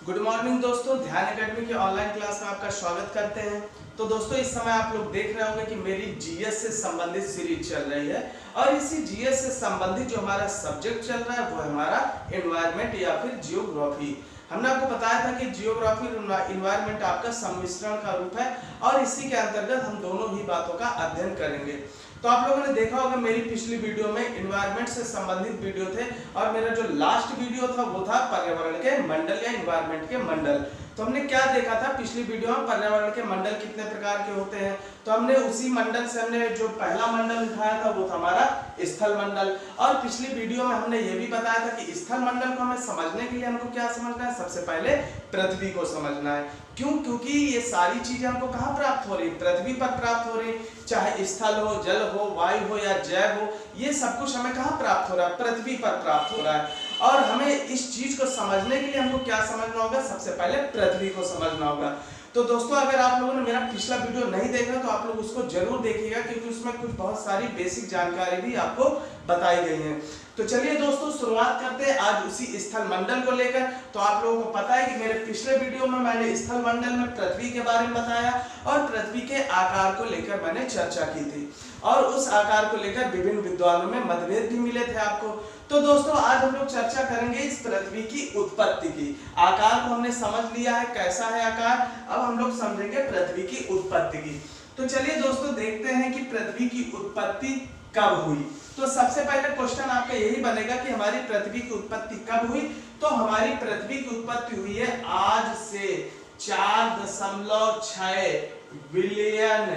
Good morning दोस्तों, ध्यान academy के ऑनलाइन क्लास में आपका स्वागत करते हैं। तो दोस्तों इस समय आप लोग देख रहे होंगे कि मेरी जीएस से संबंधित सीरीज चल रही है और इसी जीएस से संबंधित जो हमारा सब्जेक्ट चल रहा है वो है हमारा एनवायरनमेंट या फिर जियोग्राफी। हमने आपको बताया था कि जियोग्राफी और एनवायरनमेंट आपका सम्मिश्रण का रूप है और इसी के अंतर्गत हम दोनों ही बातों का अध्ययन करेंगे। तो आप लोगों ने देखा होगा मेरी पिछली वीडियो में एनवायरनमेंट से संबंधित वीडियो थे और मेरा जो लास्ट वीडियो था वो था पर्यावरण के मंडल या एनवायरनमेंट के मंडल। तो हमने क्या देखा था पिछली वीडियो में, पर्यावरण के मंडल कितने प्रकार के होते हैं। तो हमने उसी मंडल से हमने जो पहला मंडल उठाया था वो था हमारा स्थल मंडल। और पिछली वीडियो में हमने ये भी बताया था कि स्थल मंडल को हमें समझने के लिए हमको क्या समझना है, सबसे पहले पृथ्वी को समझना है। क्यों? क्योंकि ये सारी चीजें हमको कहाँ प्राप्त हो रही, पृथ्वी पर प्राप्त हो रही। चाहे स्थल हो, जल हो, वायु हो या जैव हो, ये सब कुछ हमें कहाँ प्राप्त हो रहा है, पृथ्वी पर प्राप्त हो रहा है। और हमें इस चीज को समझने के लिए हमको क्या समझना होगा, सबसे पहले पृथ्वी को समझना होगा। तो दोस्तों अगर आप लोगों ने मेरा पिछला वीडियो नहीं देखा तो आप लोग उसको जरूर देखिएगा, क्योंकि उसमें कुछ बहुत सारी बेसिक जानकारी भी आपको बताई गई है। तो चलिए दोस्तों शुरुआत करते हैं आज उसी स्थल मंडल को लेकर। तो आप लोगों को पता है कि मेरे पिछले वीडियो में मैंने स्थल मंडल में पृथ्वी के बारे में बताया और पृथ्वी के आकार को लेकर मैंने चर्चा की थी और उस आकार को लेकर विभिन्न विद्वानों में मतभेद भी मिले थे आपको। तो दोस्तों आज हम लोग चर्चा करेंगे इस पृथ्वी की उत्पत्ति की। आकार को हमने समझ लिया है कैसा है आकार, अब हम लोग समझेंगे पृथ्वी की उत्पत्ति की। तो चलिए दोस्तों देखते हैं कि पृथ्वी की उत्पत्ति कब हुई। तो सबसे पहले क्वेश्चन आपका यही बनेगा कि हमारी पृथ्वी की उत्पत्ति कब हुई। तो हमारी पृथ्वी की उत्पत्ति हुई है आज से 4.6 बिलियन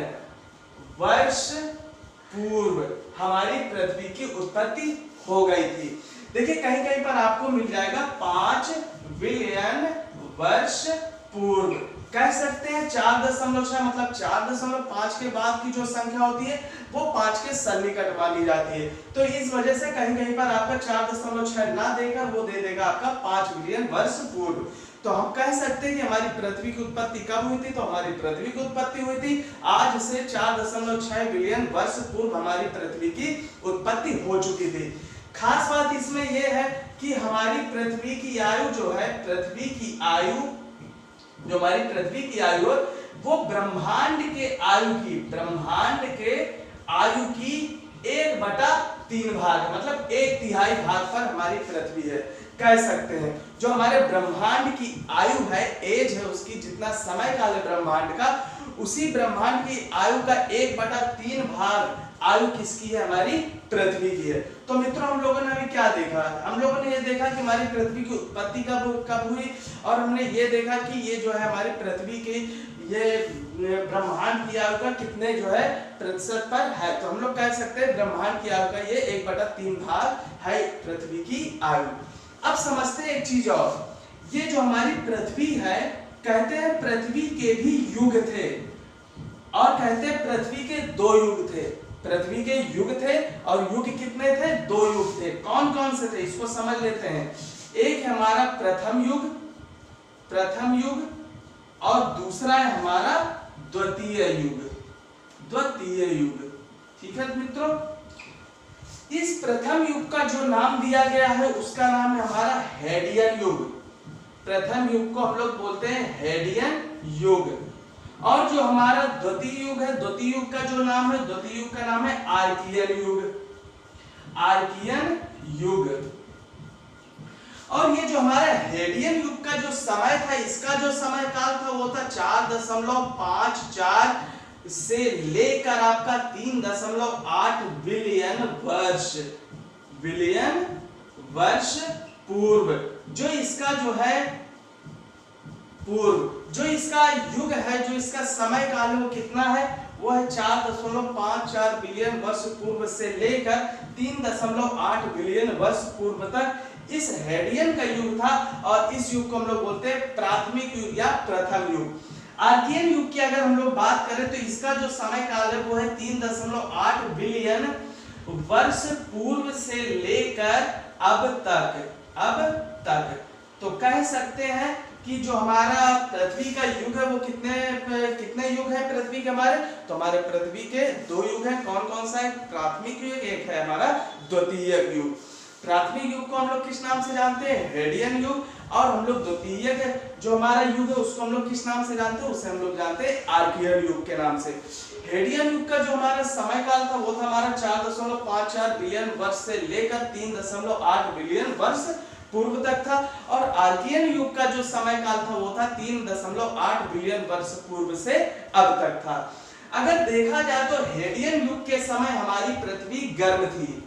वर्ष पूर्व हमारी पृथ्वी की उत्पत्ति हो गई थी। देखिए कहीं कहीं पर आपको मिल जाएगा 5 बिलियन वर्ष पूर्व, कह सकते हैं 4.6 मतलब 4.5 के बाद की जो संख्या होती है वो 5 के सन्निकट मानी जाती है। तो इस वजह से कहीं कहीं पर आपका 4.6 ना देकर वो दे देगा आपका 5 बिलियन वर्ष पूर्व। तो हम कह सकते हैं कि हमारी पृथ्वी की उत्पत्ति कब हुई थी। तो हमारी पृथ्वी की उत्पत्ति हुई थी आज से 4.6 बिलियन वर्ष पूर्व हमारी पृथ्वी की उत्पत्ति हो चुकी थी। खास बात इसमें यह है कि हमारी पृथ्वी की आयु जो है, पृथ्वी की आयु जो हमारी पृथ्वी की आयु है वो ब्रह्मांड के आयु की, ब्रह्मांड के आयु की 1/3 भाग मतलब 1/3 भाग पर हमारी पृथ्वी है, कह सकते हैं। जो हमारे ब्रह्मांड की आयु है, एज है उसकी, जितना समय काल है ब्रह्मांड का, उसी ब्रह्मांड की आयु का 1/3 भाग आयु किसकी है, हमारी पृथ्वी की है। तो मित्रों हम लोगों ने अभी क्या देखा, हम लोगों ने ये देखा कि हमारी पृथ्वी की उत्पत्ति कब हुई और हमने ये देखा कि ये जो है हमारी पृथ्वी की ये ब्रह्मांड की आयु का कितने जो है प्रतिशत पर है। तो हम लोग कह सकते हैं ब्रह्मांड की आयु का ये 1/3 भाग है पृथ्वी की आयु। अब समझते हैं एक चीज और, ये जो हमारी पृथ्वी है कहते हैं पृथ्वी के भी युग थे और कहते हैं पृथ्वी के 2 युग थे। पृथ्वी के युग थे और युग कितने थे, 2 युग थे। कौन कौन से थे इसको समझ लेते हैं। एक है हमारा प्रथम युग और दूसरा है हमारा द्वितीय युग। ठीक है मित्रों, इस प्रथम युग का जो नाम दिया गया है उसका नाम है हमारा हेडियन युग। प्रथम युग को हम लोग बोलते हैं हेडियन युग। और जो हमारा द्वितीय युग है, द्वितीय युग का जो नाम है, द्वितीय युग का नाम है आर्कियन युग। और ये जो हमारा हेडियन युग का जो समय था, इसका जो समय काल था वो था 4.54 से लेकर आपका 3.8 बिलियन वर्ष पूर्व। जो इसका जो है जो इसका युग है, जो इसका समय काल है वो कितना है, वो है 4.54 बिलियन वर्ष पूर्व से लेकर 3.8 बिलियन वर्ष पूर्व तक इस हेडियन का युग था। और इस युग को हम लोग बोलते हैं प्राथमिक युग या प्रथम युग। आर्कियन युग की अगर हम लोग बात करें तो इसका जो समय काल है वो है 3.8 बिलियन वर्ष पूर्व से लेकर अब तक। तो कह सकते हैं कि जो हमारा पृथ्वी का युग है वो कितने युग है पृथ्वी के हमारे। तो हमारे पृथ्वी के 2 युग हैं। कौन कौन सा है, प्राथमिक युग, एक है हमारा द्वितीय युग। प्राथमिक युग को हम लोग किस नाम से जानते हैं, हेडियन युग। और हम लोग द्वितीयक जो हमारा युग है उसको हम लोग किस नाम से जानते हैं, उसे हम लोग जानते हैं आर्कियन युग के नाम से। हेडियन युग का जो हमारा समय काल था वो था हमारा 4.54 बिलियन वर्ष से लेकर 3.8 बिलियन वर्ष पूर्व तक था, और आर्कियन युग का जो समय काल था वो था 3.8 बिलियन वर्ष पूर्व से अब तक था। अगर देखा जाए तो हेडियन युग के समय हमारी पृथ्वी गर्म थी।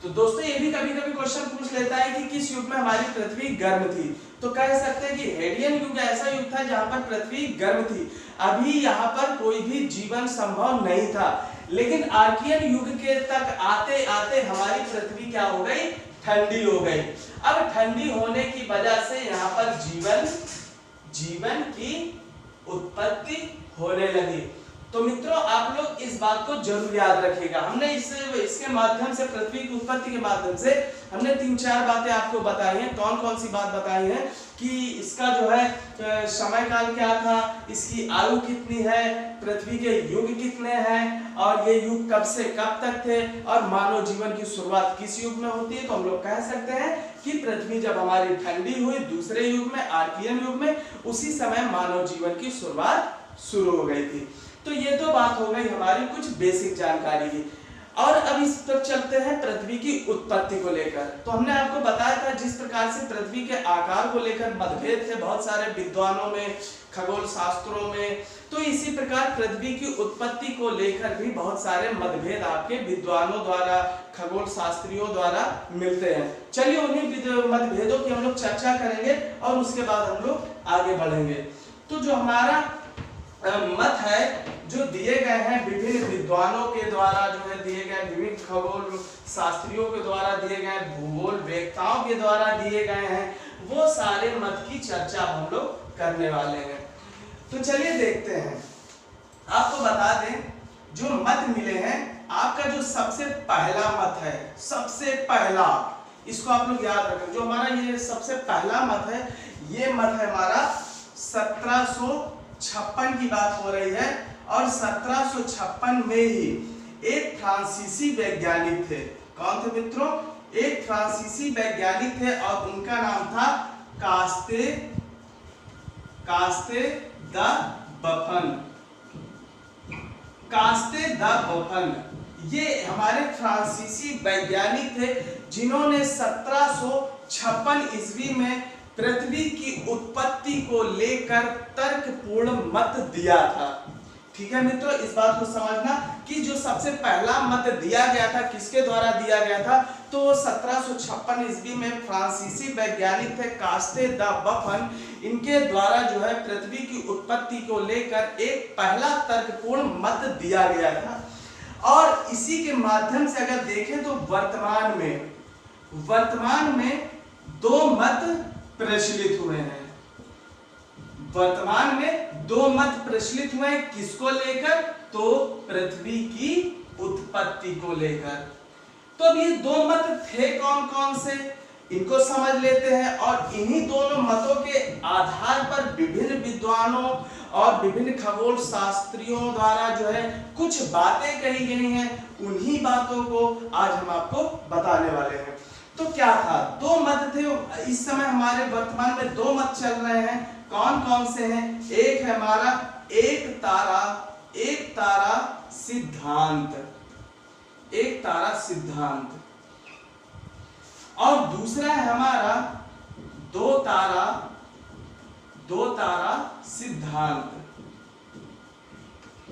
तो दोस्तों ये भी कभी कभी क्वेश्चन पूछ लेता है कि किस युग में हमारी पृथ्वी गर्म थी, तो कह सकते हैं कि हेडियन युग ऐसा युग था जहां पर पृथ्वी गर्म थी, अभी यहाँ पर कोई भी जीवन संभव नहीं था। लेकिन आर्कियन युग के तक आते आते हमारी पृथ्वी क्या हो गई, ठंडी हो गई। अब ठंडी होने की वजह से यहाँ पर जीवन की उत्पत्ति होने लगी। तो मित्रों आप लोग इस बात को जरूर याद रखिएगा। हमने इसके माध्यम से, पृथ्वी की उत्पत्ति के माध्यम से हमने 3-4 बातें आपको बताई हैं। कौन कौन सी बात बताई है कि इसका जो है समय काल क्या था, इसकी आयु कितनी है, पृथ्वी के युग कितने हैं, और ये युग कब से कब तक थे, और मानव जीवन की शुरुआत किस युग में होती है। तो हम लोग कह सकते हैं कि पृथ्वी जब हमारी ठंडी हुई दूसरे युग में, आर्कियन युग में, उसी समय मानव जीवन की शुरुआत शुरू हो गई थी। तो ये तो बात हो गई हमारी कुछ बेसिक जानकारी की। और अब इस पर चलते हैं पृथ्वी की उत्पत्ति को लेकर। तो हमने आपको बताया था जिस प्रकार से पृथ्वी के आकार को लेकर मतभेद थे बहुत सारे विद्वानों में, खगोल शास्त्रों में, तो इसी प्रकार पृथ्वी की उत्पत्ति को लेकर भी बहुत सारे मतभेद आपके विद्वानों द्वारा, खगोल शास्त्रियों द्वारा मिलते हैं। चलिए उन्हीं मतभेदों की हम लोग चर्चा करेंगे और उसके बाद हम लोग आगे बढ़ेंगे। तो जो हमारा मत है जो दिए गए हैं विभिन्न विद्वानों के द्वारा, जो है दिए गए विभिन्न खगोल शास्त्रियों के द्वारा दिए गए, भूगोल वेत्ताओं के द्वारा दिए गए हैं, वो सारे मत की चर्चा हम लोग करने वाले हैं। तो चलिए देखते हैं। आपको बता दें जो मत मिले हैं, आपका जो सबसे पहला मत है, सबसे पहला, इसको आप लोग याद रखें। जो हमारा ये सबसे पहला मत है, ये मत है हमारा 1756 की बात हो रही है, और 1756 में ही एक फ्रांसीसी वैज्ञानिक थे। कौन थे मित्रों? एक फ्रांसीसी वैज्ञानिक थे और उनका नाम था कास्ते द बफन। ये हमारे फ्रांसीसी वैज्ञानिक थे जिन्होंने 1756 ईस्वी में पृथ्वी की उत्पत्ति को लेकर तर्कपूर्ण मत दिया था। ठीक है मित्रों, इस बात को समझना कि जो सबसे पहला मत दिया गया था किसके द्वारा दिया गया था, तो 1756 ईस्वी में फ्रांसीसी वैज्ञानिक थे कास्ते द बफन, इनके द्वारा जो है पृथ्वी की उत्पत्ति को लेकर एक पहला तर्कपूर्ण मत दिया गया था। और इसी के माध्यम से अगर देखें तो वर्तमान में 2 मत प्रचलित हुए हैं। वर्तमान में 2 मत प्रचलित हुए हैं, किसको लेकर? तो पृथ्वी की उत्पत्ति को लेकर। तो अब ये 2 मत थे कौन कौन से, इनको समझ लेते हैं। और इन्हीं दोनों मतों के आधार पर विभिन्न विद्वानों और विभिन्न खगोल शास्त्रियों द्वारा जो है कुछ बातें कही गई हैं, उन्हीं बातों को आज हम आपको बताने वाले हैं। तो क्या था? 2 मत थे इस समय हमारे वर्तमान में, 2 मत चल रहे हैं। कौन कौन से हैं? एक है हमारा एक तारा सिद्धांत, और दूसरा है हमारा 2 तारा सिद्धांत।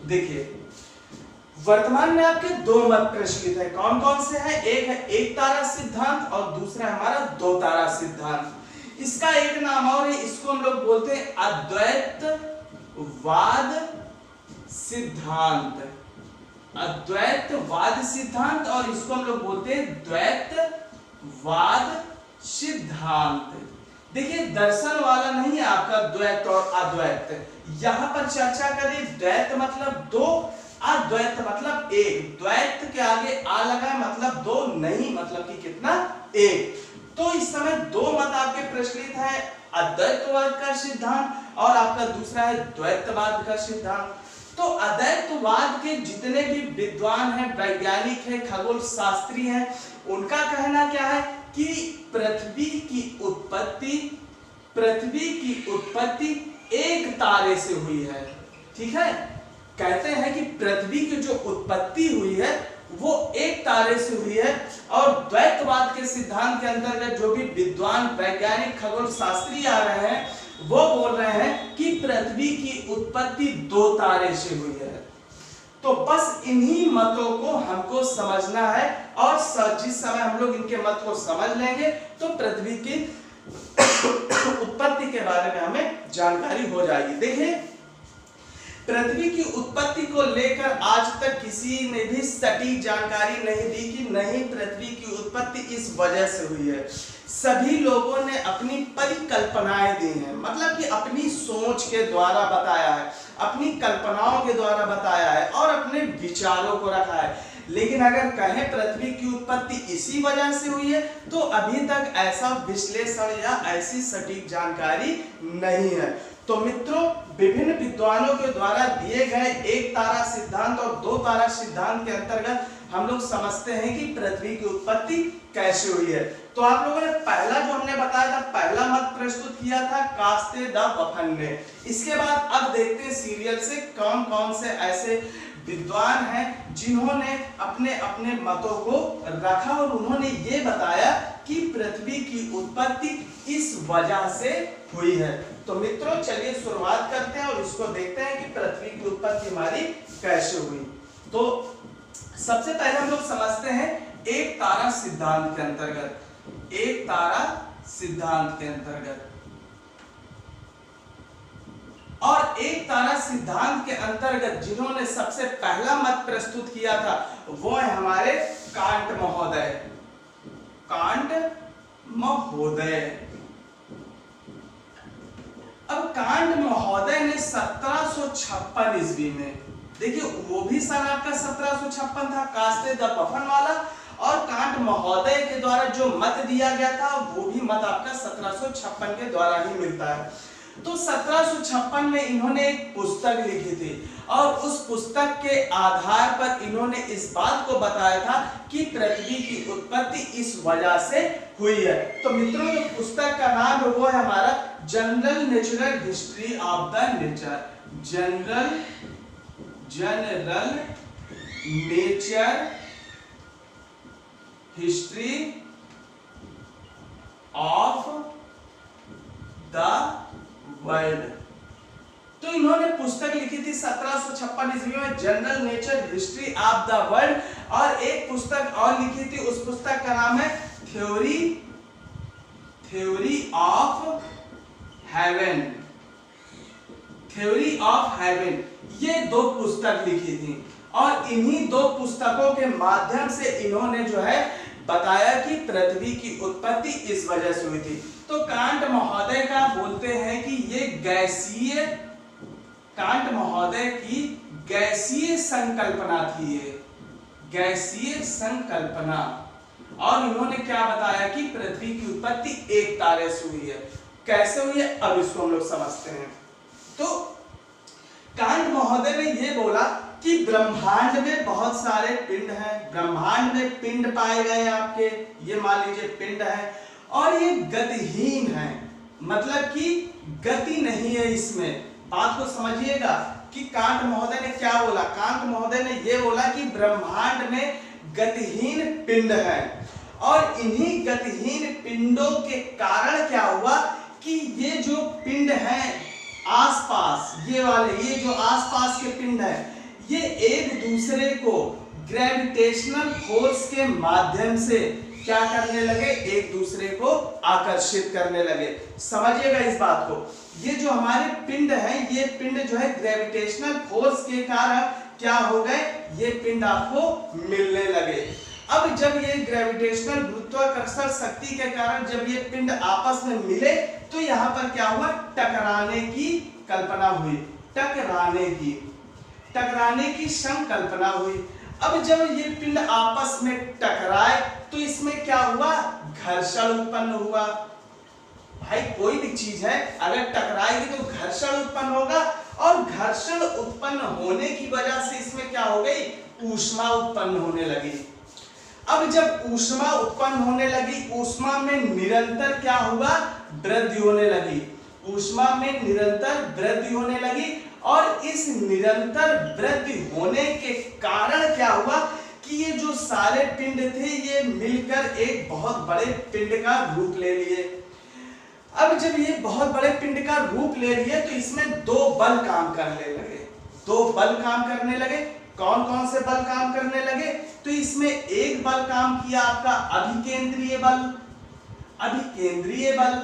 देखिए वर्तमान में आपके 2 मत प्रचलित है। कौन कौन से हैं? एक है एक तारा सिद्धांत और दूसरा है हमारा 2 तारा सिद्धांत। इसका एक नाम और है, इसको हम लोग बोलते हैं अद्वैतवाद सिद्धांत, और इसको हम लोग बोलते हैं द्वैतवाद सिद्धांत। देखिए दर्शन वाला नहीं है आपका द्वैत और अद्वैत, यहां पर चर्चा करें। द्वैत मतलब 2, अद्वैत मतलब 1। द्वैत के आगे आ लगा है मतलब 2, नहीं मतलब कि कितना? 1। तो इस समय 2 मत आपके प्रचलित है, अद्वैतवाद का सिद्धांत और आपका दूसरा है द्वैतवाद का सिद्धांत। तो अद्वैतवाद के जितने भी विद्वान हैं, वैज्ञानिक हैं, खगोल शास्त्री हैं, उनका कहना क्या है कि पृथ्वी की उत्पत्ति एक तारे से हुई है। ठीक है, कहते हैं कि पृथ्वी की जो उत्पत्ति हुई है वो एक तारे से हुई है। और द्वैतवाद के सिद्धांत के अंतर्गत जो भी विद्वान, वैज्ञानिक, खगोल शास्त्री आ रहे हैं वो बोल रहे हैं कि पृथ्वी की उत्पत्ति दो तारे से हुई है। तो बस इन्हीं मतों को हमको समझना है, और जिस समय हम लोग इनके मत को समझ लेंगे तो पृथ्वी की उत्पत्ति के बारे में हमें जानकारी हो जाएगी। देखिए, पृथ्वी की उत्पत्ति को लेकर आज तक किसी ने भी सटीक जानकारी नहीं दी कि नहीं पृथ्वी की उत्पत्ति इस वजह से हुई है। सभी लोगों ने अपनी परिकल्पनाएं दी हैं, मतलब कि अपनी सोच के द्वारा बताया है, अपनी कल्पनाओं के द्वारा बताया है और अपने विचारों को रखा है। लेकिन अगर कहें पृथ्वी की उत्पत्ति इसी वजह से हुई है तो अभी तक ऐसा विश्लेषण या ऐसी सटीक जानकारी नहीं है। तो मित्रों, विभिन्न विद्वानों के द्वारा दिए गए एक तारा सिद्धांत और दो तारा सिद्धांत के अंतर्गत हम लोग समझते हैं कि पृथ्वी की उत्पत्ति कैसे हुई है। तो आप लोगों ने पहला जो हमने बताया था, पहला मत प्रस्तुत किया था कास्ते द बफन ने। इसके बाद अब देखते हैं सीरियल से कौन कौन से ऐसे विद्वान हैं जिन्होंने अपने अपने मतों को रखा और उन्होंने ये बताया कि पृथ्वी की उत्पत्ति इस वजह से हुई है। तो मित्रों, चलिए शुरुआत करते हैं और इसको देखते हैं कि पृथ्वी की उत्पत्ति हमारी कैसे हुई। तो सबसे पहले हम लोग समझते हैं एक तारा सिद्धांत के अंतर्गत। एक तारा सिद्धांत के अंतर्गत, और एक तारा सिद्धांत के अंतर्गत जिन्होंने सबसे पहला मत प्रस्तुत किया था वो है हमारे कांट महोदय। कांट महोदय। अब कांट महोदय ने 1756 ईस्वी में, देखिए वो भी सन आपका 1756 था, कास्ते द बफन वाला, और कांट महोदय के द्वारा जो मत दिया गया था वो भी मत आपका 1756 के द्वारा ही मिलता है। तो 1756 में इन्होंने एक पुस्तक लिखी थी और उस पुस्तक के आधार पर इन्होंने इस बात को बताया था कि पृथ्वी की उत्पत्ति इस वजह से हुई है। तो मित्रों, जो पुस्तक का नाम है वो है हमारा general natural history of the nature. General nature history of the world. तो इन्होंने पुस्तक लिखी थी 1756 ईस्वी में, general nature history of the world, और एक पुस्तक और लिखी थी, उस पुस्तक का नाम है theory of haven. Theory of haven, ये दो पुस्तक लिखी थी और इन्हीं दो पुस्तकों के माध्यम से इन्होंने जो है बताया कि पृथ्वी की उत्पत्ति इस वजह से हुई थी। तो कांट महोदय का बोलते हैं कि ये गैसीय, कांट महोदय की गैसीय संकल्पना थी, ये गैसीय संकल्पना, और इन्होंने क्या बताया कि पृथ्वी की उत्पत्ति एक तारे से हुई है। कैसे हुई है अब इसको हम लोग समझते हैं। तो कांट महोदय ने ये बोला कि ब्रह्मांड में बहुत सारे पिंड हैं, ब्रह्मांड में पिंड पाए गए आपके, ये मान लीजिए पिंड है, और ये गतिहीन है, मतलब कि गति नहीं है इसमें। बात को समझिएगा कि कांट महोदय ने क्या बोला। कांट महोदय ने ये बोला कि ब्रह्मांड में गतिहीन पिंड है, और इन्हीं गतिहीन पिंडों के कारण क्या हुआ कि ये जो पिंड हैं आसपास, ये वाले, ये जो आसपास के पिंड हैं, ये एक दूसरे को ग्रेविटेशनल फोर्स के माध्यम से क्या करने लगे, एक दूसरे को आकर्षित करने लगे। समझिएगा इस बात को, ये जो हमारे पिंड हैं, ये पिंड जो है ग्रेविटेशनल फोर्स के कारण क्या हो गए, ये पिंड आपको मिलने लगे। अब जब ये ग्रेविटेशनल गुरुत्वाकर्षण शक्ति के कारण जब ये पिंड आपस में मिले तो यहाँ पर क्या हुआ, टकराने की कल्पना हुई, टकराने की संकल्पना हुई। अब जब ये पिंड आपस में टकराए तो इसमें क्या हुआ, घर्षण उत्पन्न हुआ। भाई कोई भी चीज है अगर टकराएगी तो घर्षण उत्पन्न होगा, और घर्षण उत्पन्न होने की वजह से इसमें क्या हो गई, ऊष्मा उत्पन्न होने लगी। अब जब ऊष्मा उत्पन्न होने लगी, ऊष्मा में निरंतर क्या हुआ, वृद्धि होने लगी, ऊष्मा में निरंतर वृद्धि होने लगी। और इस निरंतर वृद्धि होने के कारण क्या हुआ कि ये जो सारे पिंड थे ये मिलकर एक बहुत बड़े पिंड का रूप ले लिए। अब जब ये बहुत बड़े पिंड का रूप ले लिए तो इसमें दो बल काम करने लगे, दो बल काम करने लगे। कौन कौन से बल काम करने लगे, तो इसमें एक बल काम किया आपका अभिकेंद्रीय बल, अभिकेंद्रीय बल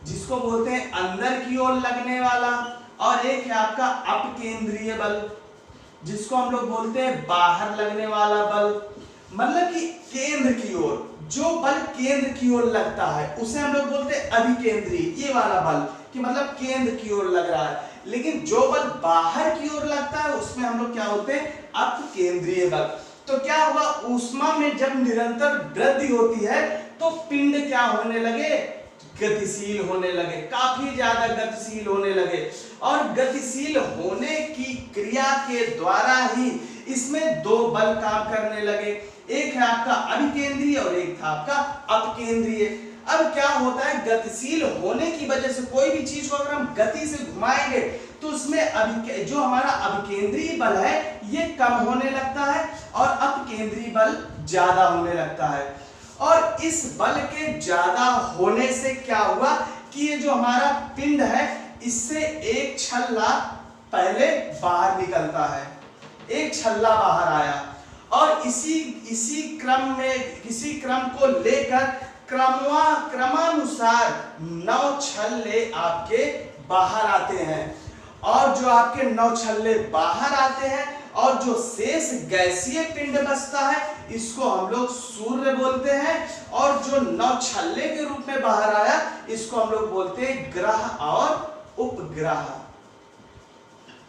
जिसको बोलते हैं अंदर की ओर लगने वाला, और एक है आपका अपकेंद्रीय बल जिसको हम लोग बोलते हैं बाहर लगने वाला बल। मतलब कि केंद्र की ओर, जो बल केंद्र की ओर लगता है उसे हम लोग बोलते हैं अभिकेंद्रीय, ये वाला बल कि मतलब केंद्र की ओर लग रहा है। लेकिन जो बल बाहर की ओर लगता है उसमें हम लोग क्या बोलते हैं, अपकेंद्रीय बल। तो क्या हुआ, ऊष्मा में जब निरंतर वृद्धि होती है तो पिंड क्या होने लगे, गतिशील होने लगे, काफी ज्यादा गतिशील होने लगे। और गतिशील होने की क्रिया के द्वारा ही इसमें दो बल काम करने लगे, एक है आपका अभिकेंद्रीय और एक था आपका अपकेंद्रीय। अब क्या होता है, गतिशील होने की वजह से कोई भी चीज को अगर हम गति से घुमाएंगे तो उसमें जो हमारा अभिकेंद्रीय बल है ये कम होने लगता है और अपकेंद्रीय बल ज्यादा होने लगता है। और इस बल के ज्यादा होने से क्या हुआ कि ये जो हमारा पिंड है इससे एक छल्ला पहले बाहर निकलता है, एक छल्ला बाहर आया और इसी क्रम को लेकर क्रमानुसार 9 छल्ले आपके बाहर आते हैं। और जो आपके 9 छल्ले बाहर आते हैं और जो शेष गैसीय पिंड बचता है इसको हम लोग सूर्य बोलते हैं। और जो 9 छल्ले के रूप में बाहर आया इसको हम लोग बोलते हैं ग्रह और उपग्रह।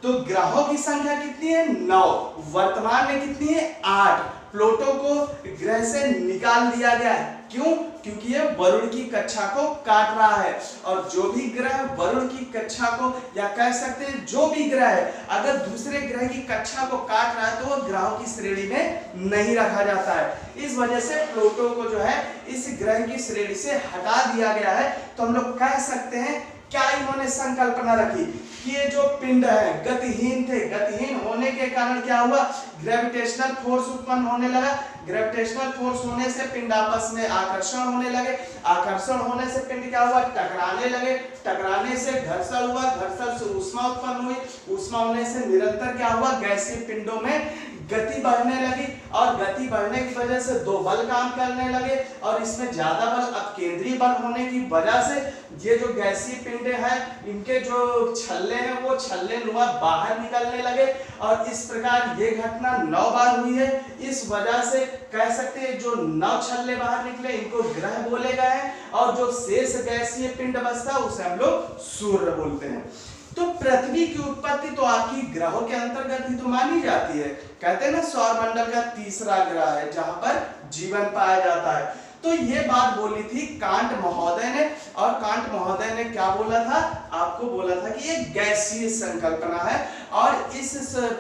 तो ग्रहों की संख्या कितनी है, 9। वर्तमान में कितनी है, 8। प्लूटो को ग्रह से निकाल दिया गया है, क्यों, क्योंकि ये वरुण की कक्षा को काट रहा है। और जो भी ग्रह वरुण की कक्षा को, या कह सकते हैं जो भी ग्रह है, अगर दूसरे ग्रह की कक्षा को काट रहा है तो वो ग्रहों की श्रेणी में नहीं रखा जाता है। इस वजह से प्लूटो को जो है इस ग्रह की श्रेणी से हटा दिया गया है। तो हम लोग कह सकते हैं क्या इन्होंने संकल्पना रखी कि ये जो पिंड है गतिहीन थे, गतिहीन होने के कारण क्या हुआ, ग्रेविटेशनल फोर्स उत्पन्न होने लगा। ग्रेविटेशनल फोर्स होने से पिंड आपस में आकर्षण होने लगे, आकर्षण होने से पिंड क्या हुआ, टकराने लगे, टकराने से घर्षण हुआ, घर्षण से ऊष्मा उत्पन्न हुई, ऊष्मा होने से निरंतर क्या हुआ, गैसीय पिंडों में गति बढ़ने लगी। और गति बढ़ने की वजह से दो बल काम करने लगे और इसमें ज्यादा बल अपकेंद्रीय बल होने की वजह से ये जो गैसीय पिंडे हैं इनके जो छल्ले हैं वो छल्ले नुमा बाहर निकलने लगे। और इस प्रकार ये घटना 9 बार हुई है। इस वजह से कह सकते हैं जो 9 छल्ले बाहर निकले इनको ग्रह बोले गए हैं और जो शेष गैसीय पिंड बचता है उसे हम लोग सूर्य बोलते हैं। तो पृथ्वी की उत्पत्ति तो आपकी ग्रहों के अंतर्गत ही तो मानी जाती है। कहते हैं ना सौरमंडल का तीसरा ग्रह है जहां पर जीवन पाया जाता है। तो ये बात बोली थी कांट महोदय ने। और कांट महोदय ने क्या बोला था, आपको बोला था कि ये गैसीय संकल्पना है और इस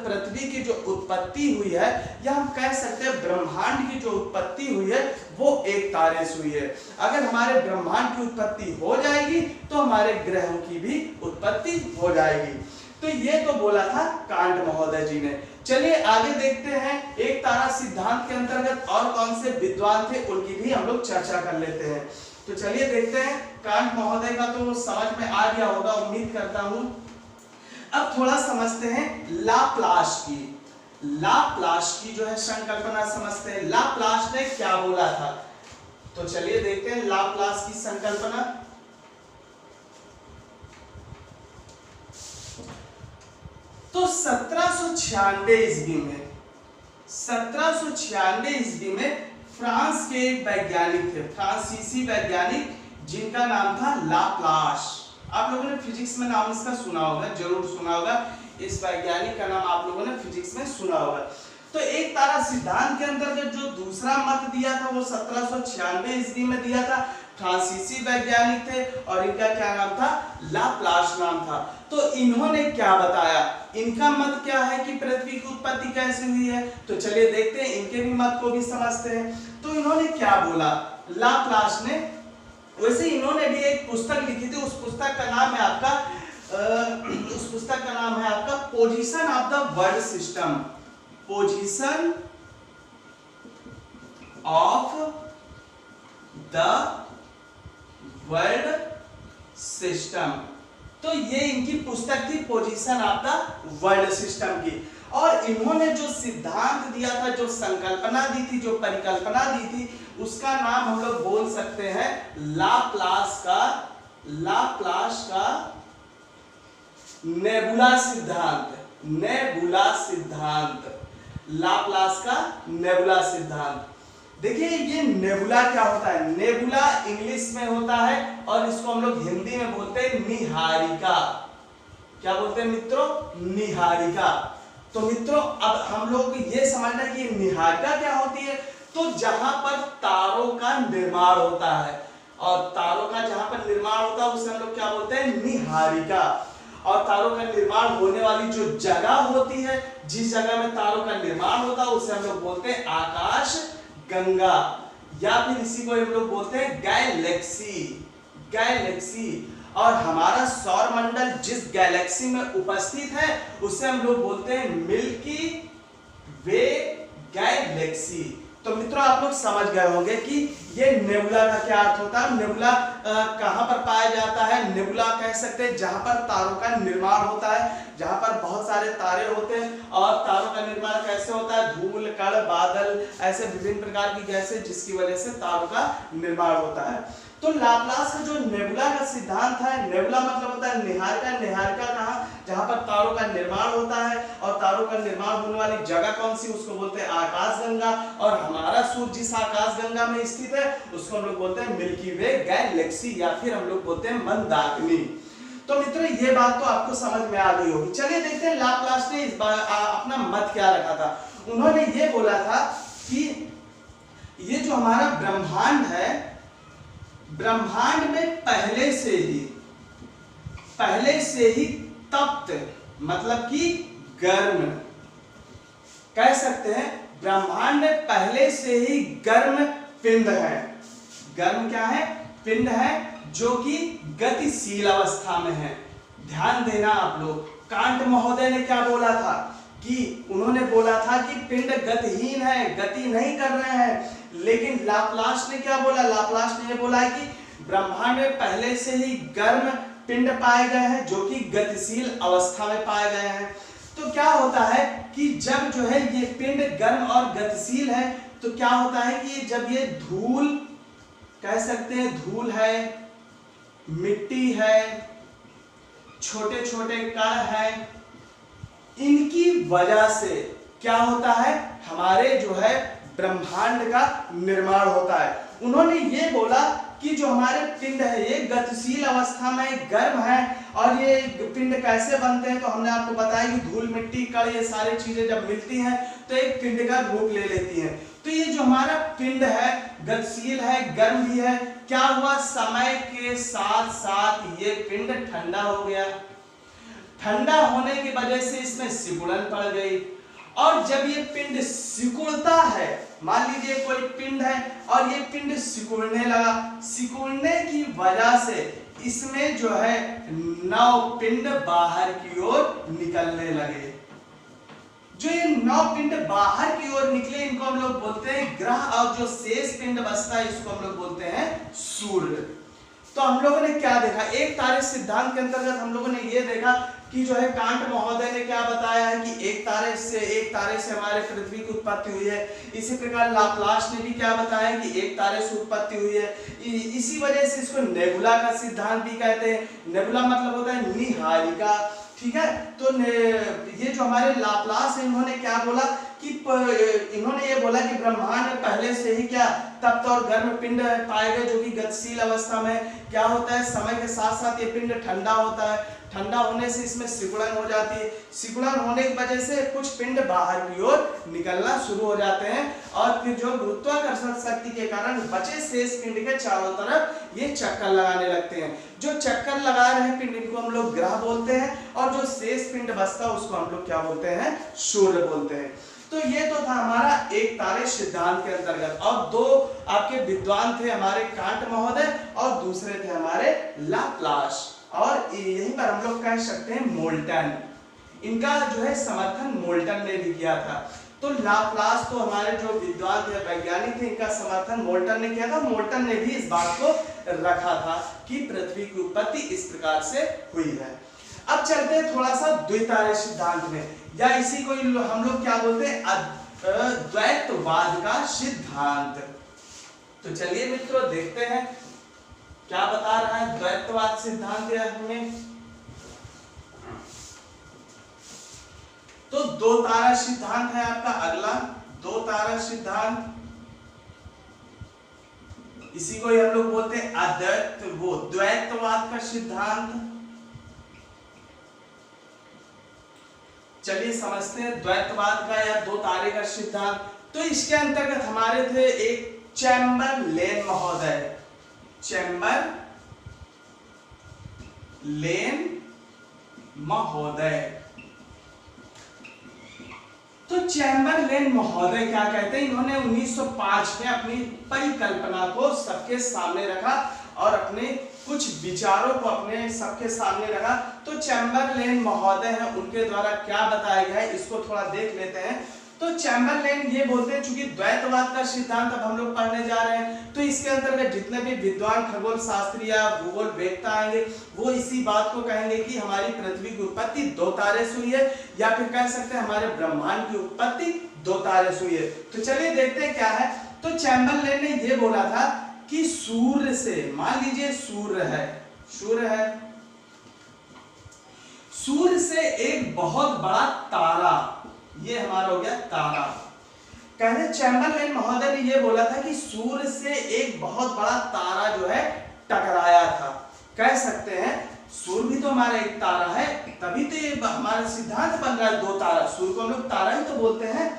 पृथ्वी की जो उत्पत्ति हुई है या हम कह सकते हैं ब्रह्मांड की जो उत्पत्ति हुई है वो एक तारे से हुई है। अगर हमारे ब्रह्मांड की उत्पत्ति हो जाएगी तो हमारे ग्रहों की भी उत्पत्ति हो जाएगी। तो ये तो बोला था कांट महोदय जी ने। चलिए आगे देखते हैं एक तारा सिद्धांत के अंतर्गत और कौन से विद्वान थे उनकी भी हम लोग चर्चा कर लेते हैं। तो चलिए देखते हैं, कांट महोदय का तो समझ में आ गया होगा उम्मीद करता हूं। अब थोड़ा समझते हैं लाप्लास की। लाप्लास की जो है संकल्पना समझते हैं, लाप्लास ने क्या बोला था। तो चलिए देखते हैं लाप्लास की संकल्पना। तो 1796 ईस्वी में फ्रांस के एक वैज्ञानिक थे, फ्रांसीसी वैज्ञानिक जिनका नाम था लाप्लास। आप लोगों ने फिजिक्स में नाम इसका सुना होगा, जरूर सुना होगा। इस वैज्ञानिक का नाम आप लोगों ने फिजिक्स में सुना होगा। तो एक तारा सिद्धांत के अंतर्गत जो दूसरा मत दिया था वो 1796 ईस्वी में दिया था। फ्रांसीसी वैज्ञानिक थे और इनका क्या नाम था, लाप्लास नाम था। तो इन्होंने क्या बताया, इनका मत क्या है कि पृथ्वी की उत्पत्ति कैसे हुई है, तो चलिए देखते हैं, इनके भी मत को भी समझते हैं। तो इन्होंने क्या बोला लाप्लास ने, वैसे इन्होंने भी एक पुस्तक लिखी थी, उस पुस्तक का नाम है आपका position of the world system, position of the world system. तो ये इनकी पुस्तक थी position of the world system की। और इन्होंने जो सिद्धांत दिया था, जो संकल्पना दी थी, जो परिकल्पना दी थी, उसका नाम हम लोग बोल सकते हैं लाप्लास का नेबुला सिद्धांत, नेबुला सिद्धांत, लाप्लास का नेबुला सिद्धांत। देखिए ये नेबुला क्या होता है, नेबुला इंग्लिश में होता है और इसको हम लोग हिंदी में बोलते हैं निहारिका। क्या बोलते हैं मित्रों, निहारिका। तो मित्रों अब हम लोग ये समझना कि ये निहारिका क्या होती है, तो जहां पर तारों का निर्माण होता है, और तारों का जहां पर निर्माण होता है उसे हम लोग क्या बोलते हैं, निहारिका। और तारों का निर्माण होने वाली जो जगह होती है, जिस जगह में तारों का निर्माण होता है उसे हम लोग बोलते हैं आकाश गंगा, या फिर इसी को हम लोग बोलते हैं गैलेक्सी, गैलेक्सी। और हमारा सौर मंडल जिस गैलेक्सी में उपस्थित है उसे हम लोग बोलते हैं मिल्की वे गैलेक्सी। तो मित्रों आप लोग समझ गए होंगे कि ये नेबुला का क्या अर्थ होता है। नेबुला कहां पर पाया जाता है, नेबुला कह सकते हैं जहां पर तारों का निर्माण होता है, जहां पर बहुत सारे तारे होते हैं। और तारों का निर्माण कैसे होता है, धूल, कण, बादल, ऐसे विभिन्न प्रकार की गैसें जिसकी वजह से तारों का निर्माण होता है। तो लाप्लास का जो नेबुला का सिद्धांत है, नेबुला मतलब होता है निहारिका, निहारिका कहाँ, जहां पर तारों का निर्माण होता है, और तारों का निर्माण होने वाली जगह कौन सी, उसको बोलते हैं आकाशगंगा। और हमारा सूर्य जिस आकाशगंगा में स्थित है उसको हम लोग बोलते हैं मिल्की वे गैलेक्सी, या फिर हम लोग बोलते हैं मंदाकिनी। तो मित्रों ये बात तो आपको समझ में आ गई होगी। चलिए देखते हैं लाप्लास ने इस बार अपना मत क्या रखा था। उन्होंने ये बोला था कि ये जो हमारा ब्रह्मांड है, ब्रह्मांड में पहले से ही तप्त, मतलब कि गर्म, कह सकते हैं ब्रह्मांड में पहले से ही गर्म पिंड है। गर्म क्या है, पिंड है जो कि गतिशील अवस्था में है। ध्यान देना आप लोग, कांट महोदय ने क्या बोला था कि उन्होंने बोला था कि पिंड गतिहीन है, गति नहीं कर रहे हैं। लेकिन लाप्लास ने क्या बोला, लाप्लास ने ये बोला है कि ब्रह्मांड में पहले से ही गर्म पिंड पाए गए हैं जो कि गतिशील अवस्था में पाए गए हैं। तो क्या होता है कि जब जो है ये पिंड गर्म और गतिशील है, तो क्या होता है कि जब ये धूल, कह सकते हैं धूल है, मिट्टी है, छोटे छोटे कण है, इनकी वजह से क्या होता है, हमारे जो है ब्रह्मांड का निर्माण होता है। उन्होंने ये बोला कि जो हमारे पिंड है ये गतिशील अवस्था में गर्म है। और ये पिंड कैसे बनते हैं, तो हमने आपको बताया कि धूल, मिट्टी, कण, ये सारी चीजें जब मिलती हैं तो एक पिंड का रूप ले लेती हैं। तो ये जो हमारा पिंड है गतिशील है, गर्म भी है। क्या हुआ, समय के साथ साथ ये पिंड ठंडा हो गया। ठंडा होने की वजह से इसमें सिकुड़न पड़ गई। और जब ये पिंड सिकुड़ता है, मान लीजिए कोई पिंड है और ये पिंड सिकुड़ने लगा, सिकुड़ने की वजह से इसमें जो है 9 पिंड बाहर की ओर निकलने लगे। जो ये 9 पिंड बाहर की ओर निकले इनको हम लोग बोलते हैं ग्रह, और जो शेष पिंड बचता है इसको हम लोग बोलते हैं सूर्य। तो हम लोगों ने क्या देखा, एक तारे सिद्धांत के अंतर्गत हम लोगों ने ये देखा कि जो है कांट महोदय ने क्या बताया है कि एक तारे से हमारे पृथ्वी की उत्पत्ति हुई है। इसी प्रकार लाप्लास ने भी क्या बताया कि एक तारे से उत्पत्ति हुई है। इसी वजह से इसको नेबुला का सिद्धांत भी कहते हैं। नेबुला मतलब होता है निहारिका, ठीक है। तो ये जो हमारे लाप्लास है, इन्होंने क्या बोला कि इन्होंने ये बोला कि ब्रह्मांड में पहले से ही क्या तप्त और गर्म पिंड पाए गए जो कि गतिशील अवस्था में। क्या होता है, समय के साथ साथ ये पिंड ठंडा होता है, ठंडा होने से इसमें सिकुड़न हो जाती है, सिकुड़न होने की वजह से कुछ पिंड बाहर की ओर निकलना शुरू हो जाते हैं और फिर जो गुरुत्वाकर्षण शक्ति के कारण बचे शेष पिंड के चारों तरफ ये चक्कर लगाने लगते हैं। जो चक्कर लगा रहे हैं पिंड, इनको हम लोग ग्रह बोलते हैं, और जो शेष पिंड बचता है उसको हम लोग क्या बोलते हैं, सूर्य बोलते हैं। तो ये तो था हमारा एक तारे सिद्धांत के अंतर्गत, और दो आपके विद्वान थे हमारे कांट महोदय और दूसरे थे हमारे लाप्लास, और यहीं पर हम लोग कह सकते हैं मोल्टन। इनका जो है समर्थन मोल्टन ने भी किया था। तो लाप्लास तो हमारे जो विद्वान थे, वैज्ञानिक थे, इनका समर्थन मोल्टन ने किया था। मोल्टन ने भी इस बात को रखा था कि पृथ्वी की उत्पत्ति इस प्रकार से हुई है। अब चलते हैं थोड़ा सा द्वितारे सिद्धांत में, या इसी को हम लोग क्या बोलते हैं, द्वैतवाद का सिद्धांत। तो चलिए मित्रों देखते हैं क्या बता रहा है द्वैतवाद सिद्धांत हमें। तो दो तारा सिद्धांत है आपका अगला, दो तारा सिद्धांत, इसी को हम लोग बोलते हैं द्वैतवाद का सिद्धांत। चलिए समझते हैं द्वैतवाद का या दो तारे का सिद्धांत। तो इसके अंतर्गत हमारे थे एक चैम्बरलेन महोदय, चैम्बरलेन महोदय। तो चैम्बरलेन महोदय क्या कहते हैं, इन्होंने 1905 में अपनी परिकल्पना को सबके सामने रखा और अपने कुछ विचारों को अपने सबके सामने रखा। तो चैम्बरलेन महोदय हैं, उनके द्वारा क्या बताया गया है इसको थोड़ा देख लेते हैं। तो चैम्बरलेन ये बोलते हैं, चूंकि द्वैतवाद का सिद्धांत अब हम लोग पढ़ने जा रहे हैं, तो इसके अंतर्गत जितने भी विद्वान खगोल शास्त्री या भूगोल वेत्ता आएंगे वो इसी बात को कहेंगे कि हमारी पृथ्वी की उत्पत्ति दो तारे से हुई है, या फिर कह सकते हैं हमारे ब्रह्मांड की उत्पत्ति दो तारे से हुई है। तो चलिए देखते हैं क्या है। तो चैम्बरलेन ने ये बोला था कि सूर्य से, मान लीजिए सूर्य है, सूर्य से एक बहुत बड़ा तारा, ये हमारा हो गया तारा। कहते चैम्बरलेन महोदय ने ये बोला था कि सूर्य से एक बहुत बड़ा तारा जो है टकराया था। कह सकते हैं सूर्य भी तो हमारा एक तारा है, तभी तो ये हमारा सिद्धांत बन रहा है दो तारा, सूर्य को हम लोग तारा ही तो बोलते हैं।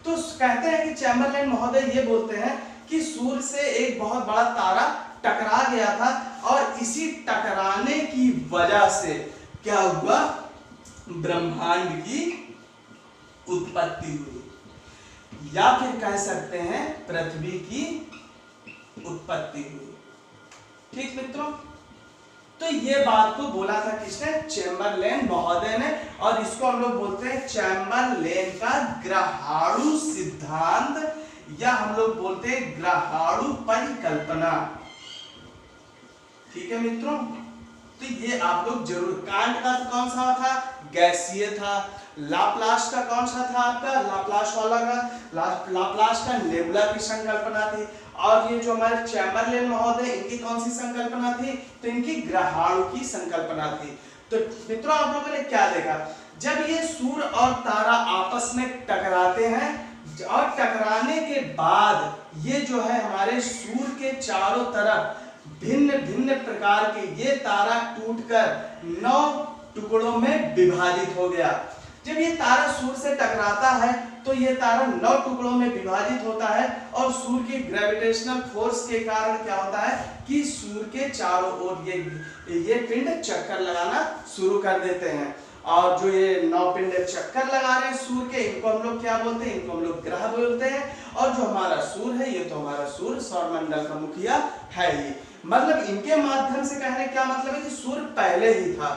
तो कहते हैं कि चैम्बरलेन महोदय ये बोलते हैं कि सूर्य से एक बहुत बड़ा तारा टकरा गया था, और इसी टकराने की वजह से क्या हुआ, ब्रह्मांड की उत्पत्ति हुई, या फिर कह सकते हैं पृथ्वी की उत्पत्ति हुई। ठीक मित्रों, तो ये बात को बोला था किसने, चैम्बरलेन महोदय ने, और इसको हम लोग बोलते हैं चैम्बरलेन का ग्रहाणु सिद्धांत, या हम लोग बोलते हैं ग्रहाणु परिकल्पना। ठीक है मित्रों, तो ये आप लोग जरूर, कांट का कौन सा था, गैसीय था। लाप्लास का कौन सा था आपका, लाप्लास वाला का, लाप्लास का नेबुला की संकल्पना थी। और ये जो हमारे चैम्बरलेन महोदय, इनकी कौन सी संकल्पना थी, तो इनकी ग्रहाणु की संकल्पना थी। तो मित्रों आप लोगों ने क्या देखा, जब ये सूर्य और तारा आपस में टकराते हैं, और टकराने के बाद ये जो है हमारे सूर्य के चारों तरफ भिन्न भिन्न प्रकार के ये तारा टूटकर 9 टुकड़ों में विभाजित हो गया। जब ये तारा सूर्य से टकराता है तो ये तारा 9 टुकड़ों में विभाजित होता है, और सूर्य की ग्रेविटेशनल फोर्स के कारण क्या होता है कि सूर्य के चारों ओर ये पिंड चक्कर लगाना शुरू कर देते हैं। और जो ये 9 पिंड चक्कर लगा रहे हैं सूर्य के, इनको हम लोग क्या बोलते हैं, इनको हम लोग ग्रह बोलते हैं। और जो हमारा सूर्य है, ये तो हमारा सूर्य सौरमंडल का मुखिया है ही। मतलब इनके माध्यम से कहने क्या मतलब है कि सूर्य पहले ही था,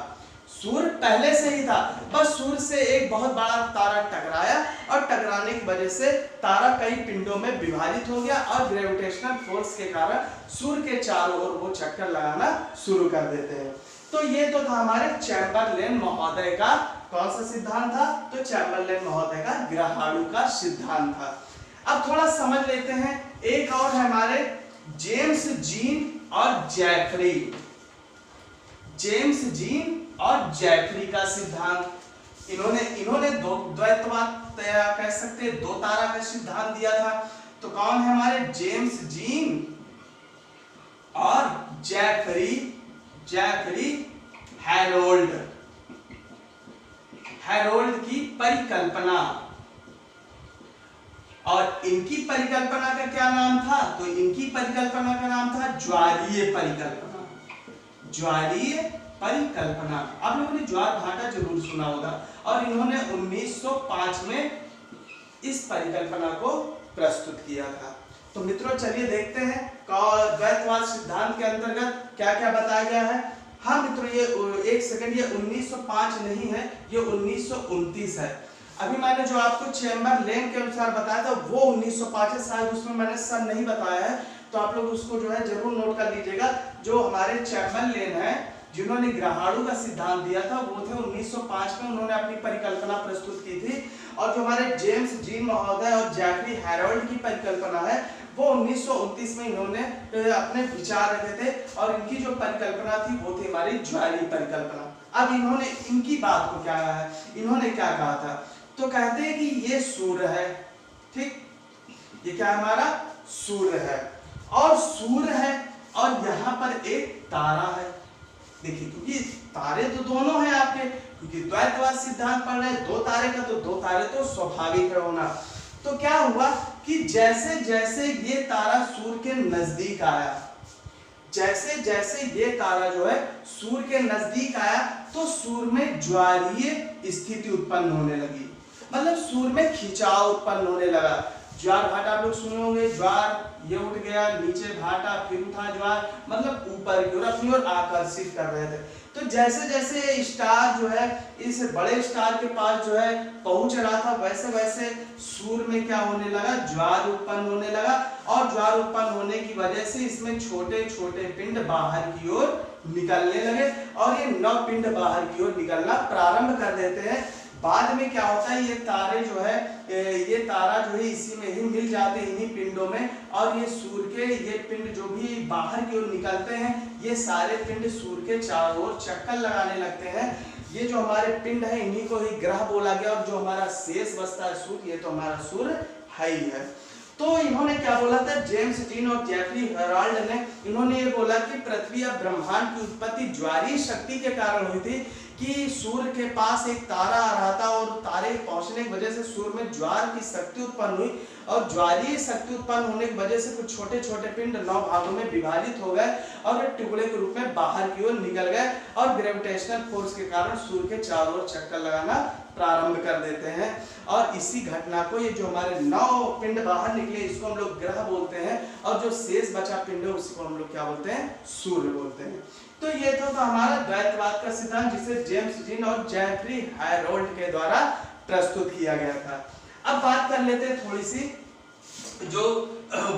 सूर्य पहले से ही था, बस सूर्य से एक बहुत बड़ा तारा टकराया, और टकराने की वजह से तारा कई पिंडों में विभाजित हो गया, और ग्रेविटेशनल फोर्स के कारण सूर्य के चारों ओर वो चक्कर लगाना शुरू कर देते हैं। तो ये तो था हमारे चैम्बरलेन महोदय का कौन सा सिद्धांत था, तो चैम्बरलेन महोदय का ग्रहाणु का सिद्धांत था। अब थोड़ा समझ लेते हैं, एक और है हमारे जेम्स जीन और जेफरी, जेम्स जीन और जेफरी का सिद्धांत। इन्होंने दो द्वैतवाद कह सकते हैं, दो तारा का सिद्धांत दिया था। तो कौन है हमारे जेम्स जीन और जैफरी हैरोल्ड की परिकल्पना। और इनकी परिकल्पना का क्या नाम था? तो इनकी परिकल्पना का नाम था ज्वारीय परिकल्पना। आप लोगों ने ज्वार भाटा जरूर सुना होगा। और इन्होंने 1905 में इस परिकल्पना को प्रस्तुत किया था। तो मित्रों चलिए देखते हैं द्वैतवाद सिद्धांत के अंतर्गत क्या क्या बताया गया है। हाँ मित्रों, ये एक सेकंड, ये 1905 नहीं है, ये 1929 है। अभी मैंने जो आपको चैम्बरलेन के अनुसार बताया था वो 1905 है, शायद उसमें मैंने सन नहीं बताया है, तो आप लोग उसको जो है जरूर नोट कर लीजिएगा। जो हमारे चैम्बरलेन है जिन्होंने ग्रहाणु का सिद्धांत दिया था वो थे 1905 में, उन्होंने अपनी परिकल्पना प्रस्तुत की थी। और जो हमारे जेम्स जीन महोदय और जैफरी हैरोल्ड की परिकल्पना है वो 1929 में इन्होंने अपने विचार रखे थे। और इनकी जो परिकल्पना थी वो थी हमारी ज्वारीय परिकल्पना। अब इन्होंने इनकी बात को क्या कहा है, इन्होंने क्या कहा था? तो कहते हैं कि ये सूर्य है, ठीक, ये क्या हमारा सूर्य है, और सूर्य है और यहाँ पर एक तारा है। देखिए, क्योंकि तारे तो दोनों हैं आपके, क्योंकि द्वैतवाद सिद्धांत पढ़ रहे हैं, दो तारे का तो दो तारे तो स्वाभाविक है होना। तो क्या हुआ कि जैसे जैसे ये तारा सूर्य के नजदीक आया, जैसे जैसे ये तारा जो है सूर्य के नजदीक आया तो सूर्य में ज्वारीय स्थिति उत्पन्न होने लगी, मतलब सूर्य में खिंचाव उत्पन्न होने लगा। ज्वार भाटा आप लोग सुने होंगे, ज्वार ये उठ गया, नीचे भाटा, फिर उठा ज्वार, मतलब ऊपर की ओर अपनी ओर आकर्षित कर रहे थे। तो जैसे जैसे स्टार जो है इस बड़े स्टार के पास जो है पहुंच रहा था, वैसे वैसे सूर्य में क्या होने लगा, ज्वार उत्पन्न होने लगा। और ज्वार उत्पन्न होने की वजह से इसमें छोटे छोटे पिंड बाहर की ओर निकलने लगे, और ये 9 पिंड बाहर की ओर निकलना प्रारंभ कर देते हैं। बाद में क्या होता है, ये तारे जो है, ये तारा जो है इसी में ही मिल जाते हैं, इन्हीं पिंडों में। और ये सूर्य के ये पिंड जो भी बाहर की ओर निकलते हैं, ये सारे पिंड सूर्य के चारों ओर चक्कर लगाने लगते हैं। ये जो हमारे पिंड है इन्हीं को ही ग्रह बोला गया। और जो हमारा शेष बचता है सूर्य, ये तो हमारा सूर्य है ही है। तो इन्होंने क्या बोला था, जेम्स जीन और जैफरी हैरोल्ड ने, इन्होंने ये बोला कि पृथ्वी या ब्रह्मांड की उत्पत्ति ज्वारीय शक्ति के कारण हुई थी, कि सूर्य के पास एक तारा आ रहा था और तारे पहुंचने की वजह से सूर्य में ज्वार की शक्ति उत्पन्न हुई, और ज्वारीय शक्ति उत्पन्न होने की वजह से कुछ छोटे छोटे पिंड 9 भागों में विभाजित हो गए और वे टुकड़े के रूप में बाहर की ओर निकल गए, और ग्रेविटेशनल फोर्स के कारण सूर्य के चारों ओर चक्कर लगाना प्रारंभ कर देते हैं। और इसी घटना को, ये जो हमारे 9 पिंड बाहर निकले, इसको हम लोग ग्रह बोलते हैं, और जो शेष बचा पिंड है उसको हम लोग क्या बोलते हैं, सूर्य बोलते हैं। तो ये तो हमारा द्वैतवाद का सिद्धांत, जिसे जेम्स जीन और जैफरी हैरोल्ड के द्वारा प्रस्तुत किया गया था। अब बात कर लेते हैं थोड़ी सी, जो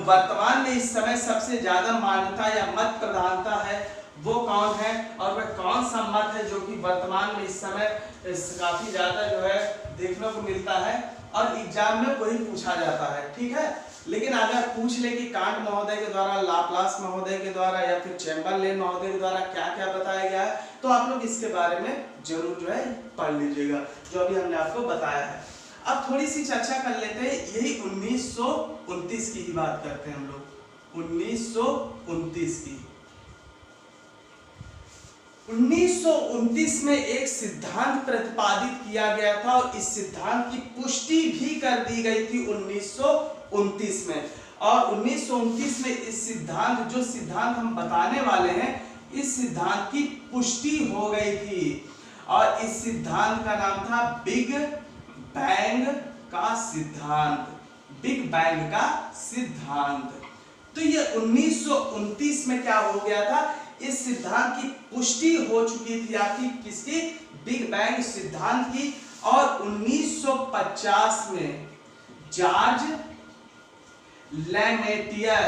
वर्तमान में इस समय सबसे ज्यादा मान्यता या मत प्रधानता है वो कौन है, और वह कौन सा मत है जो कि वर्तमान में इस समय काफी ज्यादा जो है देखने को मिलता है, और एग्जाम में वही पूछा जाता है, ठीक है। लेकिन अगर पूछ ले कि कांट महोदय के द्वारा, लाप्लास महोदय के द्वारा, या फिर चैम्बरलेन महोदय के द्वारा क्या क्या बताया गया है, तो आप लोग इसके बारे में जरूर जो है पढ़ लीजिएगा, जो अभी हमने आपको बताया है। अब थोड़ी सी चर्चा कर लेते हैं, यही 1929 की ही बात करते हैं हम लोग, 1929 की। 1929 में एक सिद्धांत प्रतिपादित किया गया था, और इस सिद्धांत की पुष्टि भी कर दी गई थी 1929 में। और 1929 में इस सिद्धांत, जो सिद्धांत हम बताने वाले हैं, इस सिद्धांत की पुष्टि हो गई थी, और इस सिद्धांत का नाम था बिग बैंग का सिद्धांत, बिग बैंग का सिद्धांत। तो ये 1929 में क्या हो गया था, इस सिद्धांत की पुष्टि हो चुकी थी आपकी, किसकी, बिग बैंग सिद्धांत की। और 1950 में जॉर्ज लैमेटियर,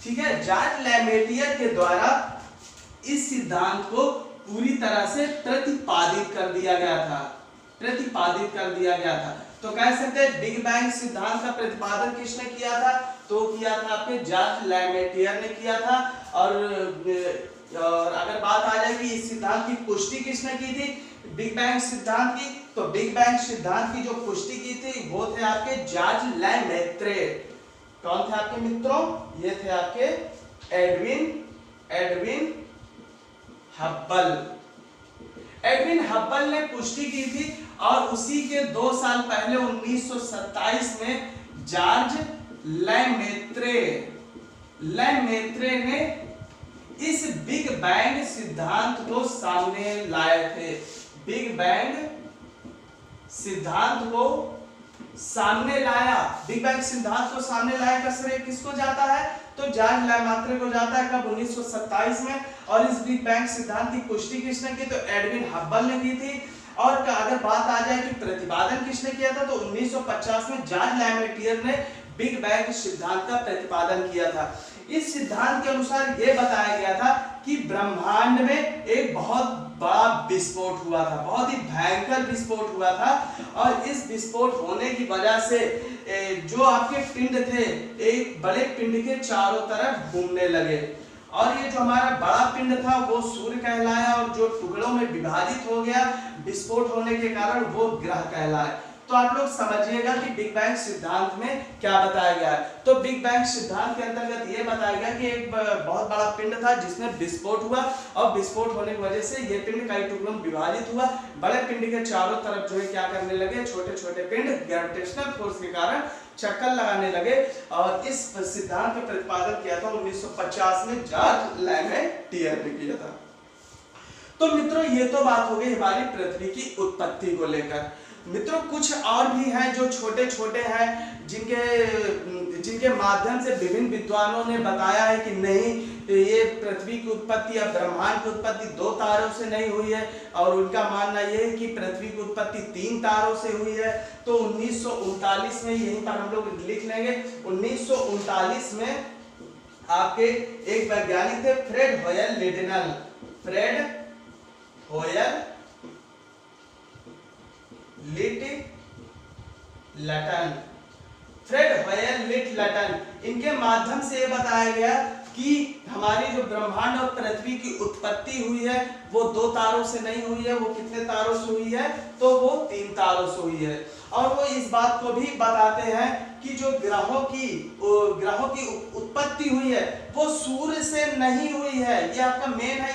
ठीक है, जॉर्ज लैमेटियर के द्वारा इस सिद्धांत को पूरी तरह से प्रतिपादित कर दिया गया था। तो कह सकते हैं बिग बैंग सिद्धांत का प्रतिपादन किसने किया था, तो किया था आपके जॉर्ज लैमेटियर ने किया था। और और अगर बात आ जाए कि इस सिद्धांत की पुष्टि किसने की थी, बिग बैंग सिद्धांत की, तो बिग बैंग सिद्धांत की जो पुष्टि की थी वो थे आपके जॉर्ज लेमेत्रे। कौन थे आपके मित्रों, ये थे आपके एडविन हब्बल। एडविन हब्बल ने पुष्टि की थी और उसी के 2 साल पहले 1927 में जॉर्ज लेमेत्रे ने इस बिग बैंग सिद्धांत को सामने लाए थे। बिग बैंग सिद्धांत को सामने लाया, बिग बैंग सिद्धांत को सामने लाया का श्रेय किसको जाता है, तो जॉर्ज लेमेत्रे को जाता है। कब, 1927 में। और इस बिग बैंग सिद्धांत की पुष्टि किसने की, तो एडविन हब्बल ने की थी। और अगर बात आ जाए कि प्रतिपादन किसने किया था, तो 1950 में जॉर्ज लेमेत्रे ने बिग बैंग सिद्धांत का प्रतिपादन किया था। इस सिद्धांत के अनुसार यह बताया गया था कि ब्रह्मांड में एक बहुत बड़ा विस्फोट हुआ था, बहुत ही भयंकर विस्फोट हुआ था। और इस विस्फोट होने की वजह से जो आपके पिंड थे एक बड़े पिंड के चारों तरफ घूमने लगे। और ये जो हमारा बड़ा पिंड था वो सूर्य कहलाया, और जो टुकड़ों में विभाजित हो गया विस्फोट होने के कारण वो ग्रह कहलाए। तो आप लोग समझिएगा कि बिग बैंग सिद्धांत में क्या बताया गया है। तो बिग बैंग सिद्धांत के अंतर्गत ये बताया गया कि एक बहुत बड़ा पिंड था जिसमें विस्फोट हुआ, और विस्फोट होने की वजह से ये पिंड कई टुकड़ों में विभाजित हुआ। बड़े पिंड के चारों तरफ जो है क्या करने लगे, छोटे छोटे पिंड ग्रेविटेशनल फोर्स के कारण चक्कर लगाने लगे। और इस सिद्धांत का प्रतिपादन किया था 1950 में जॉर्ज लेमेत्रे ने किया था। तो मित्रों ये तो बात हो गई हमारी पृथ्वी की उत्पत्ति को लेकर। मित्रों कुछ और भी हैं जो छोटे छोटे हैं जिनके माध्यम से विभिन्न विद्वानों ने बताया है कि नहीं, ये पृथ्वी की उत्पत्ति या ब्रह्मांड की उत्पत्ति 2 तारों से नहीं हुई है। और उनका मानना यह है कि पृथ्वी की उत्पत्ति 3 तारों से हुई है। तो 1939 में, यहीं पर हम लोग लिख लेंगे, 1939 में आपके एक वैज्ञानिक थे फ्रेड होयल लिटलटन, इनके माध्यम से ये बताया गया कि हमारी जो ब्रह्मांड और पृथ्वी की उत्पत्ति हुई है वो 2 तारों से नहीं हुई है। वो कितने तारों से हुई है, तो वो 3 तारों से हुई है। और वो इस बात को भी बताते हैं कि जो ग्रहों की उत्पत्ति हुई है वो सूर्य से नहीं हुई है। ये आपका मेन है,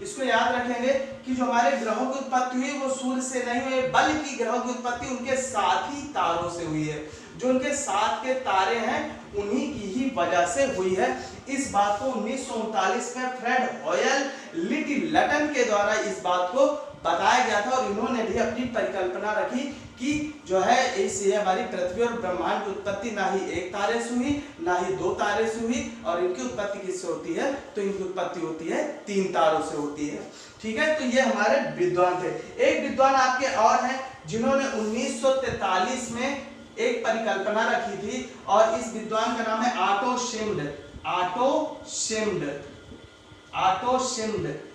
इसको याद रखेंगे कि जो हमारे ग्रहों की उत्पत्ति हुई वो सूर्य से नहीं हुई, बल्कि ग्रहों की उत्पत्ति उनके साथी तारों से हुई है। जो उनके साथ के तारे हैं उन्हीं की ही वजह से हुई है। इस बात को 1939 में फ्रेड होयल लिटलटन के द्वारा इस बात को बताया गया था। और इन्होंने भी अपनी परिकल्पना रखी कि जो है इससे हमारी पृथ्वी और ब्रह्मांड की उत्पत्ति ना ही 1 तारे से हुई, ना ही 2 तारे से हुई, और इनकी उत्पत्ति किससे होती है, तो इनकी उत्पत्ति होती है 3 तारों से होती है। ठीक है, तो ये हमारे विद्वान थे। एक विद्वान आपके और हैं जिन्होंने 1943 में एक परिकल्पना रखी थी, और इस विद्वान का नाम है ऑटो शिम्ड,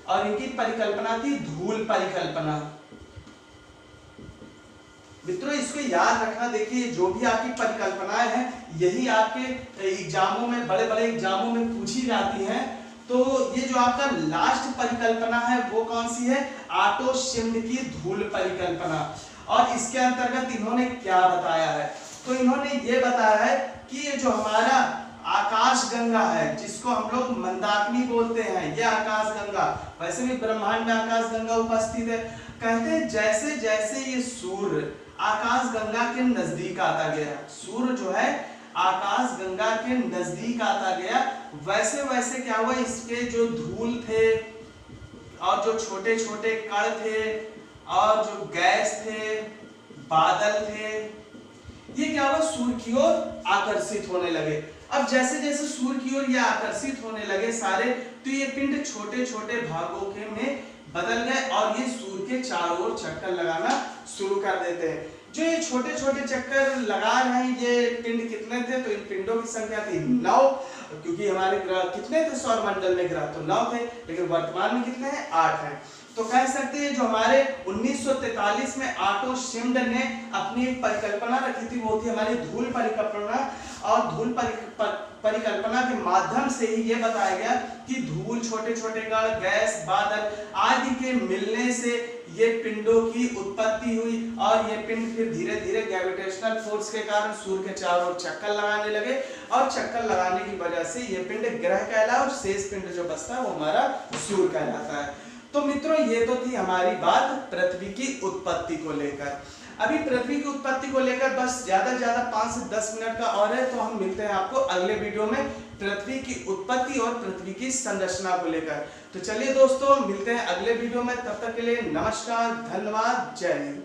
और इनकी परिकल्पना थी धूल परिकल्पना। मित्रों इसको याद रखना, देखिए जो भी आपकी परिकल्पनाएं हैं यही आपके एग्जामों में, बड़े बड़े एग्जामों में पूछी जाती हैं। तो ये जो आपका लास्ट परिकल्पना है वो कौन सी है, ऑटो शिम्ड की धूल परिकल्पना। और इसके अंतर्गत इन्होंने क्या बताया है, तो इन्होंने ये बताया है कि ये जो हमारा आकाश गंगा है जिसको हम लोग मंदाकिनी बोलते हैं, ये आकाश गंगा, वैसे भी ब्रह्मांड में आकाश गंगा उपस्थित है। कहते हैं जैसे जैसे ये सूर्य आकाश गंगा के नजदीक आता गया, सूर्य जो है आकाश गंगा के नजदीक आता गया, वैसे वैसे क्या हुआ, इसके जो धूल थे और जो छोटे छोटे कण थे और जो गैस थे, बादल थे, ये क्या हुआ, सूर्य की ओर आकर्षित होने लगे। अब जैसे जैसे सूर्य की ओर ये आकर्षित होने लगे सारे, तो ये पिंड छोटे छोटे भागों के में बदल गए और ये सूर्य के चारों ओर चक्कर लगाना शुरू कर देते हैं। जो ये छोटे छोटे चक्कर लगा रहे हैं, ये पिंड कितने थे, तो इन पिंडों की संख्या थी 9, क्योंकि हमारे ग्रह कितने थे सौर मंडल में, ग्रह तो 9 थे, लेकिन वर्तमान में कितने हैं, 8 हैं। तो कह सकते हैं जो हमारे 1943 में ऑटो शिम्ड ने अपनी एक परिकल्पना रखी थी, वो थी हमारी धूल परिकल्पना। और धूल परिकल्पना के माध्यम से ही ये बताया गया कि धूल, छोटे छोटे कण, गैस, बादल आदि के मिलने से ये पिंडों की उत्पत्ति हुई और ये पिंड फिर धीरे धीरे ग्रेविटेशनल फोर्स के कारण सूर्य के चारों ओर चक्कर लगाने लगे और चक्कर लगाने की वजह से ये पिंड ग्रह कहलाया और शेष पिंड जो बचता है वो हमारा सूर्य कहलाता है। तो मित्रों ये तो थी हमारी बात पृथ्वी की उत्पत्ति को लेकर। अभी पृथ्वी की उत्पत्ति को लेकर बस ज्यादा से ज्यादा 5 से 10 मिनट का और है, तो हम मिलते हैं आपको अगले वीडियो में पृथ्वी की उत्पत्ति और पृथ्वी की संरचना को लेकर। तो चलिए दोस्तों मिलते हैं अगले वीडियो में, तब तक के लिए नमस्कार, धन्यवाद, जय हिंद।